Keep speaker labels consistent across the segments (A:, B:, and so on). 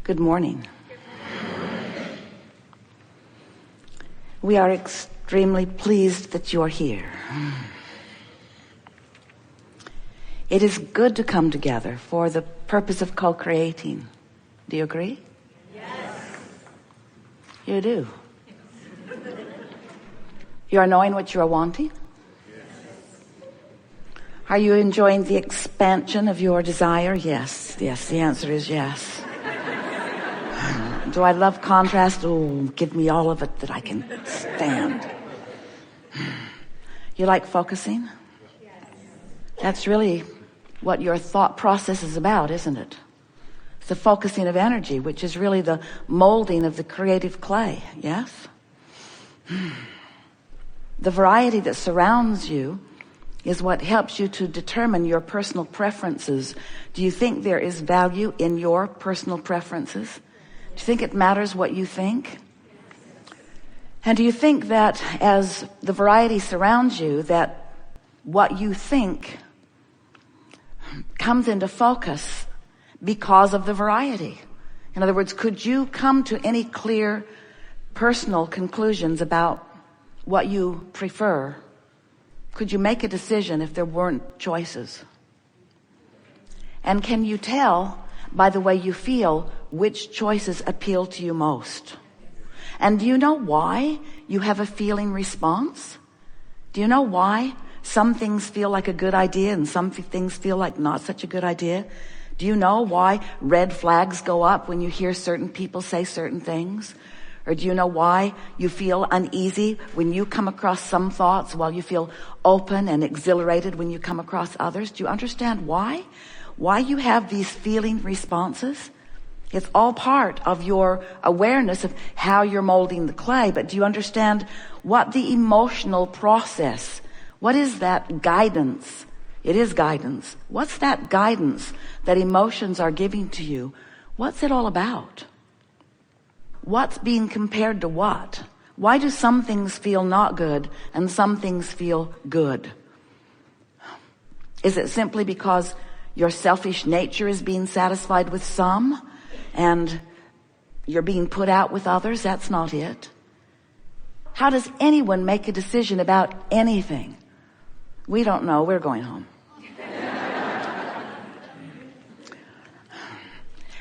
A: Good morning. We are extremely pleased that you're here. It is good to come together for the purpose of co-creating. Do you agree?
B: Yes.
A: You do. You are knowing what you are wanting?
B: Yes.
A: Are you enjoying the expansion of your desire? Yes. Yes, the answer is yes. Do I love contrast? Oh, give me all of it that I can stand. You like focusing?
B: Yes.
A: That's really what your thought process is about, isn't it? It's the focusing of energy, which is really the molding of the creative clay, yes? The variety that surrounds you is what helps you to determine your personal preferences. Do you think there is value in your personal preferences? Do you think it matters what you think? And do you think that as the variety surrounds you, that what you think comes into focus because of the variety? In other words, could you come to any clear personal conclusions about what you prefer? Could you make a decision if there weren't choices? And can you tell by the way you feel which choices appeal to you most? And do you know why you have a feeling response? Do you know why some things feel like a good idea and some things feel like not such a good idea? Do you know why red flags go up when you hear certain people say certain things? Or do you know why you feel uneasy when you come across some thoughts while you feel open and exhilarated when you come across others? Do you understand why? Why you have these feeling responses? It's all part of your awareness of how you're molding the clay. But do you understand what the emotional process, what is that guidance? It is guidance. What's that guidance that emotions are giving to you? What's it all about? What's being compared to what? Why do some things feel not good and some things feel good? Is it simply because your selfish nature is being satisfied with some and you're being put out with others? That's not it. How does anyone make a decision about anything? We don't know. We're going home.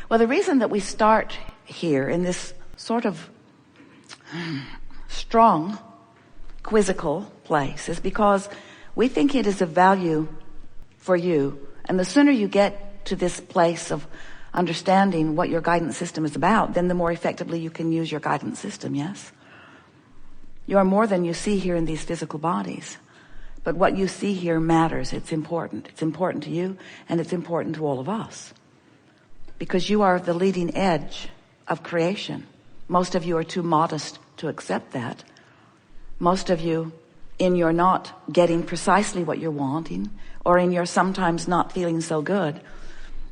A: Well, the reason that we start here in this sort of strong, quizzical place is because we think it is of value for you. And the sooner you get to this place of understanding what your guidance system is about, then the more effectively you can use your guidance system, yes? You are more than you see here in these physical bodies. But what you see here matters. It's important. It's important to you, and it's important to all of us. Because you are the leading edge of creation. Most of you are too modest to accept that. Most of you, in your not getting precisely what you're wanting, or in your sometimes not feeling so good,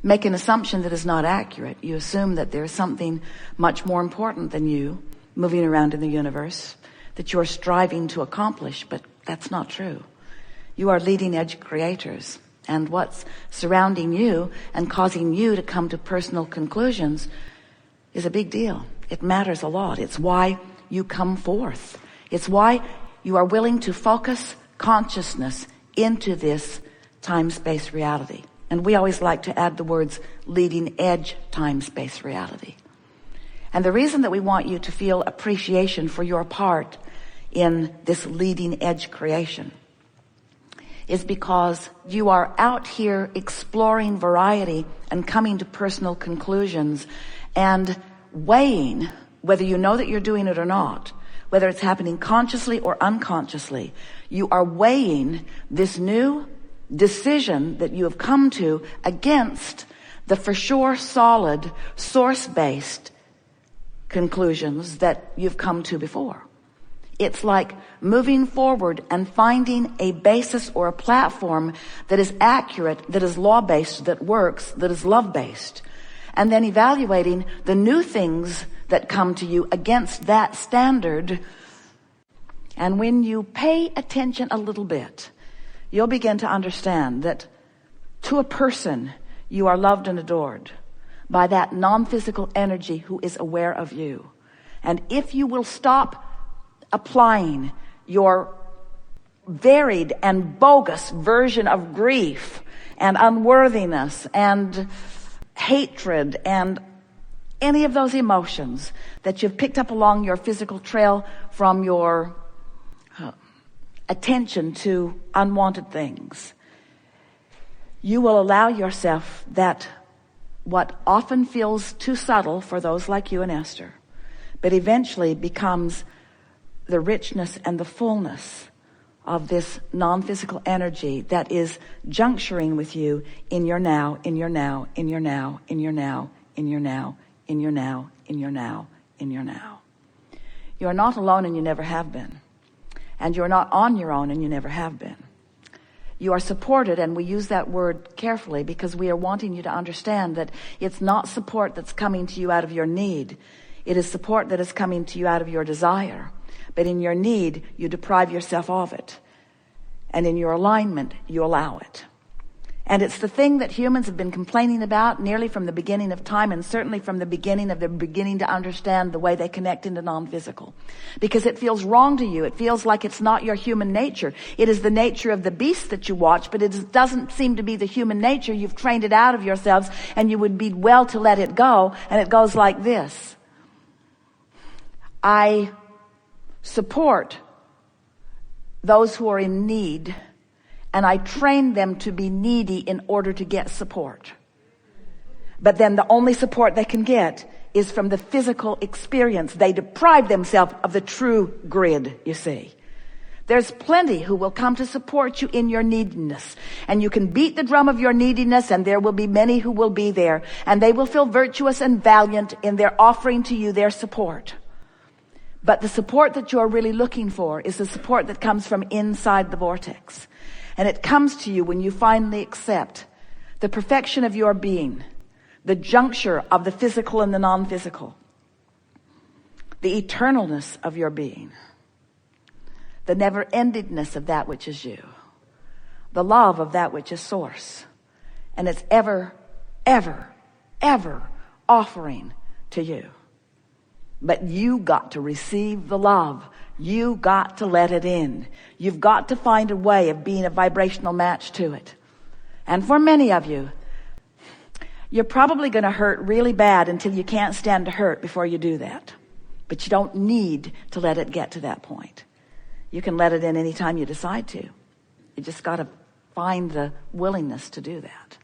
A: make an assumption that is not accurate. You assume that there's something much more important than you moving around in the universe that you're striving to accomplish, but that's not true. You are leading edge creators, and what's surrounding you and causing you to come to personal conclusions is a big deal. It matters a lot. It's why you come forth. It's why you are willing to focus consciousness into this time-space reality. And we always like to add the words leading edge time-space reality. And the reason that we want you to feel appreciation for your part in this leading edge creation is because you are out here exploring variety and coming to personal conclusions and weighing whether you know that you're doing it or not, whether it's happening consciously or unconsciously. You are weighing this new decision that you have come to against the for sure solid source-based conclusions that you've come to before. It's like moving forward and finding a basis or a platform that is accurate, that is law-based, that works, that is love-based. And then evaluating the new things that come to you against that standard. And when you pay attention a little bit, you'll begin to understand that to a person, you are loved and adored. by that non-physical energy who is aware of you. And if you will stop applying your varied and bogus version of grief and unworthiness and hatred and any of those emotions that you've picked up along your physical trail from your attention to unwanted things, you will allow yourself that what often feels too subtle for those like you and Esther, but eventually becomes the richness and the fullness of this non-physical energy that is juncturing with you in your now, in your now, in your now, in your now, in your now, in your now, in your now, in your now. You are not alone, and you never have been. And you're not on your own, and you never have been. You are supported, and we use that word carefully because we are wanting you to understand that it's not support that's coming to you out of your need. It is support that is coming to you out of your desire. But in your need, you deprive yourself of it. And in your alignment, you allow it. And it's the thing that humans have been complaining about nearly from the beginning of time, and certainly from the beginning of their beginning to understand the way they connect into non-physical. Because it feels wrong to you. It feels like it's not your human nature. It is the nature of the beast that you watch, but it doesn't seem to be the human nature. You've trained it out of yourselves, and you would be well to let it go. And it goes like this. I support those who are in need, and I train them to be needy in order to get support. But then the only support they can get is from the physical experience. They deprive themselves of the true grid, you see. There's plenty who will come to support you in your neediness. And you can beat the drum of your neediness, and there will be many who will be there. And they will feel virtuous and valiant in their offering to you their support. But the support that you're really looking for is the support that comes from inside the vortex. And it comes to you when you finally accept the perfection of your being, the juncture of the physical and the non-physical, the eternalness of your being, the never-endedness of that which is you, the love of that which is source. And it's ever, ever, ever offering to you. But you got to receive the love. You got to let it in. You've got to find a way of being a vibrational match to it. And for many of you, you're probably going to hurt really bad until you can't stand to hurt before you do that. But you don't need to let it get to that point. You can let it in anytime you decide to. You just got to find the willingness to do that.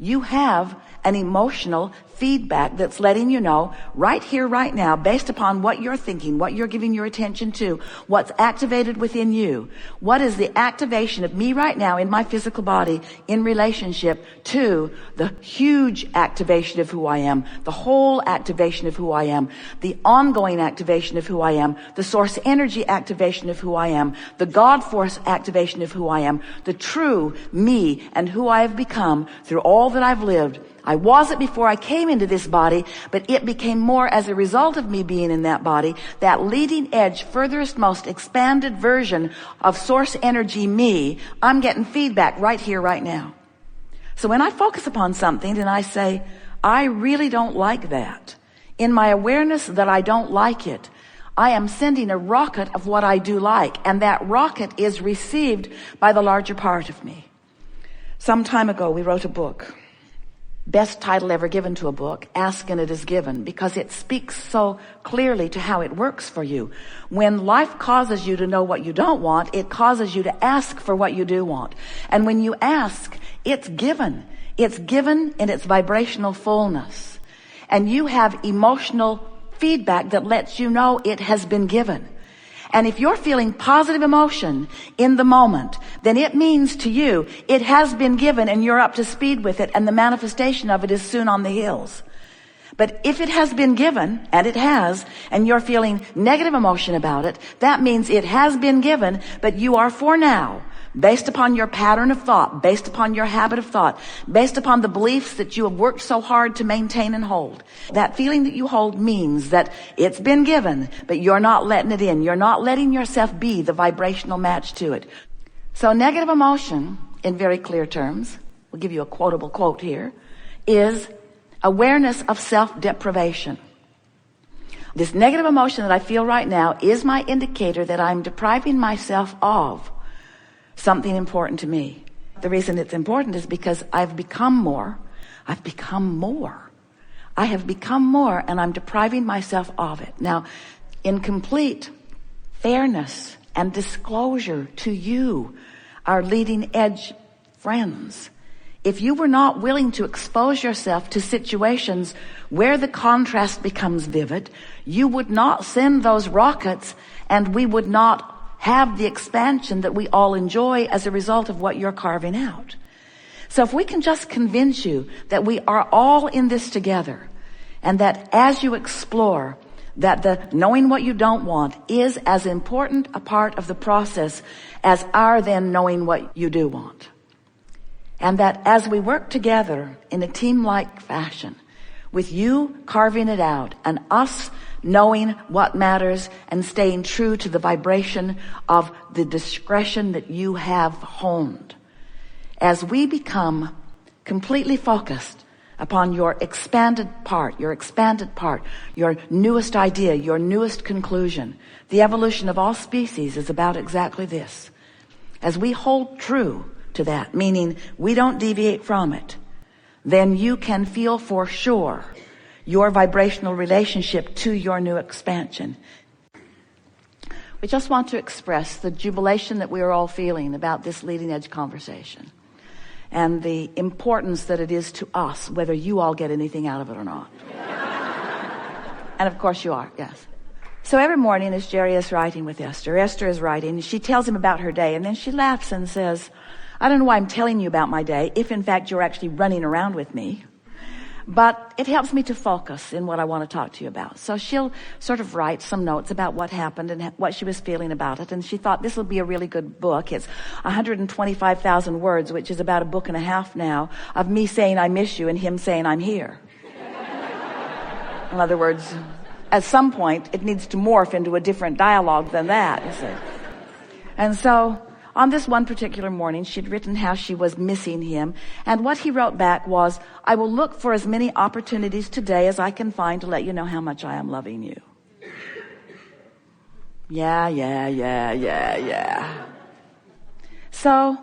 A: You have an emotional feedback that's letting you know right here, right now, based upon what you're thinking, what you're giving your attention to, what's activated within you. What is the activation of me right now in my physical body in relationship to the huge activation of who I am, the whole activation of who I am, the ongoing activation of who I am, the source energy activation of who I am, the God force activation of who I am, the true me and who I have become through all that I've lived. I wasn't before I came into this body, but it became more as a result of me being in that body, that leading edge, furthest, most expanded version of source energy me. I'm getting feedback right here, right now. So when I focus upon something and I say, I really don't like that, in my awareness that I don't like it, I am sending a rocket of what I do like, and that rocket is received by the larger part of me. Some time ago, we wrote a book. Best title ever given to a book, Ask and It Is Given, because it speaks so clearly to how it works for you. When life causes you to know what you don't want, it causes you to ask for what you do want. And when you ask, it's given. It's given in its vibrational fullness. And you have emotional feedback that lets you know it has been given. And if you're feeling positive emotion in the moment, then it means to you it has been given and you're up to speed with it, and the manifestation of it is soon on the hills. But if it has been given, and it has, and you're feeling negative emotion about it, that means it has been given, but you are for now, based upon your pattern of thought, based upon your habit of thought, based upon the beliefs that you have worked so hard to maintain and hold. That feeling that you hold means that it's been given, but you're not letting it in. You're not letting yourself be the vibrational match to it. So negative emotion, in very clear terms, we'll give you a quotable quote here, is Awareness of self-deprivation. This negative emotion that I feel right now is my indicator that I'm depriving myself of something important to me. The reason it's important is because I've become more. I have become more, and I'm depriving myself of it. Now, in complete fairness and disclosure to you, our leading edge friends, if you were not willing to expose yourself to situations where the contrast becomes vivid, you would not send those rockets, and we would not have the expansion that we all enjoy as a result of what you're carving out. So if we can just convince you that we are all in this together, and that as you explore, that the knowing what you don't want is as important a part of the process as our then knowing what you do want. And that as we work together in a team-like fashion, with you carving it out and us knowing what matters and staying true to the vibration of the discretion that you have honed, as we become completely focused upon your expanded part, your newest idea, your newest conclusion, the evolution of all species is about exactly this. As we hold true to that, meaning we don't deviate from it, then you can feel for sure your vibrational relationship to your new expansion. We just want to express the jubilation that we are all feeling about this leading edge conversation and the importance that it is to us, whether you all get anything out of it or not. And of course you are, yes. So every morning as Jerry is writing with Esther is writing, she tells him about her day, and then she laughs and says, I don't know why I'm telling you about my day, if in fact you're actually running around with me. But it helps me to focus in what I want to talk to you about. So she'll sort of write some notes about what happened and what she was feeling about it. And she thought this will be a really good book. It's 125,000 words, which is about a book and a half now, of me saying I miss you and him saying I'm here. In other words, at some point, it needs to morph into a different dialogue than that, you see. And so on this one particular morning, she'd written how she was missing him. And what he wrote back was, I will look for as many opportunities today as I can find to let you know how much I am loving you. Yeah. So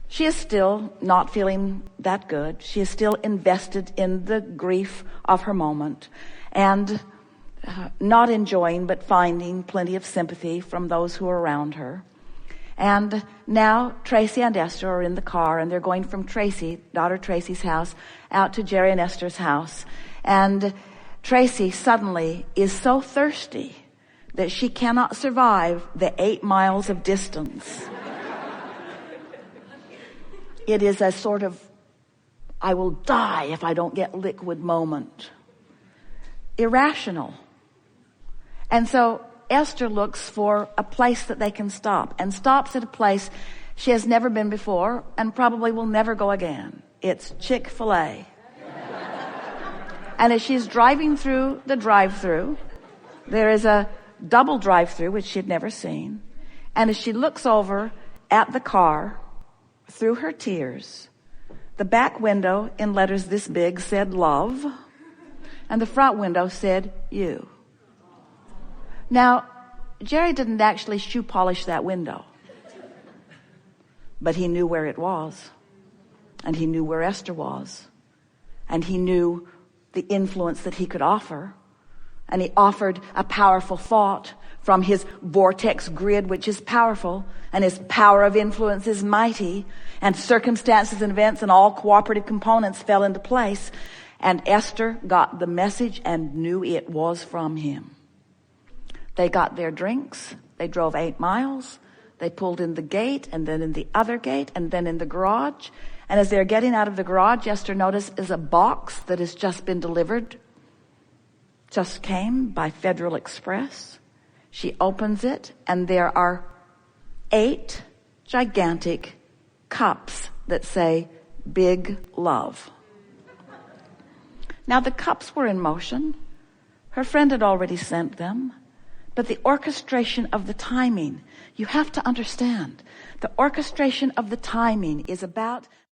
A: she is still not feeling that good. She is still invested in the grief of her moment and not enjoying but finding plenty of sympathy from those who are around her. And now Tracy and Esther are in the car, and they're going from daughter Tracy's house out to Jerry and Esther's house. And Tracy suddenly is so thirsty that she cannot survive the 8 miles of distance. It is a sort of, I will die if I don't get liquid moment. Irrational. And so Esther looks for a place that they can stop, and stops at a place she has never been before and probably will never go again. It's Chick-fil-A. And as she's driving through the drive-thru, there is a double drive-thru which she had never seen. And as she looks over at the car, through her tears, the back window in letters this big said love, and the front window said you. Now, Jerry didn't actually shoe polish that window, but he knew where it was, and he knew where Esther was, and he knew the influence that he could offer, and he offered a powerful thought from his vortex grid, which is powerful, and his power of influence is mighty, and circumstances and events and all cooperative components fell into place, and Esther got the message and knew it was from him. They got their drinks. They drove 8 miles. They pulled in the gate, and then in the other gate, and then in the garage. And as they're getting out of the garage, Esther notices a box that has just been delivered. Just came by Federal Express. She opens it, and there are 8 gigantic cups that say big love. Now the cups were in motion. Her friend had already sent them. But the orchestration of the timing, you have to understand, the orchestration of the timing is about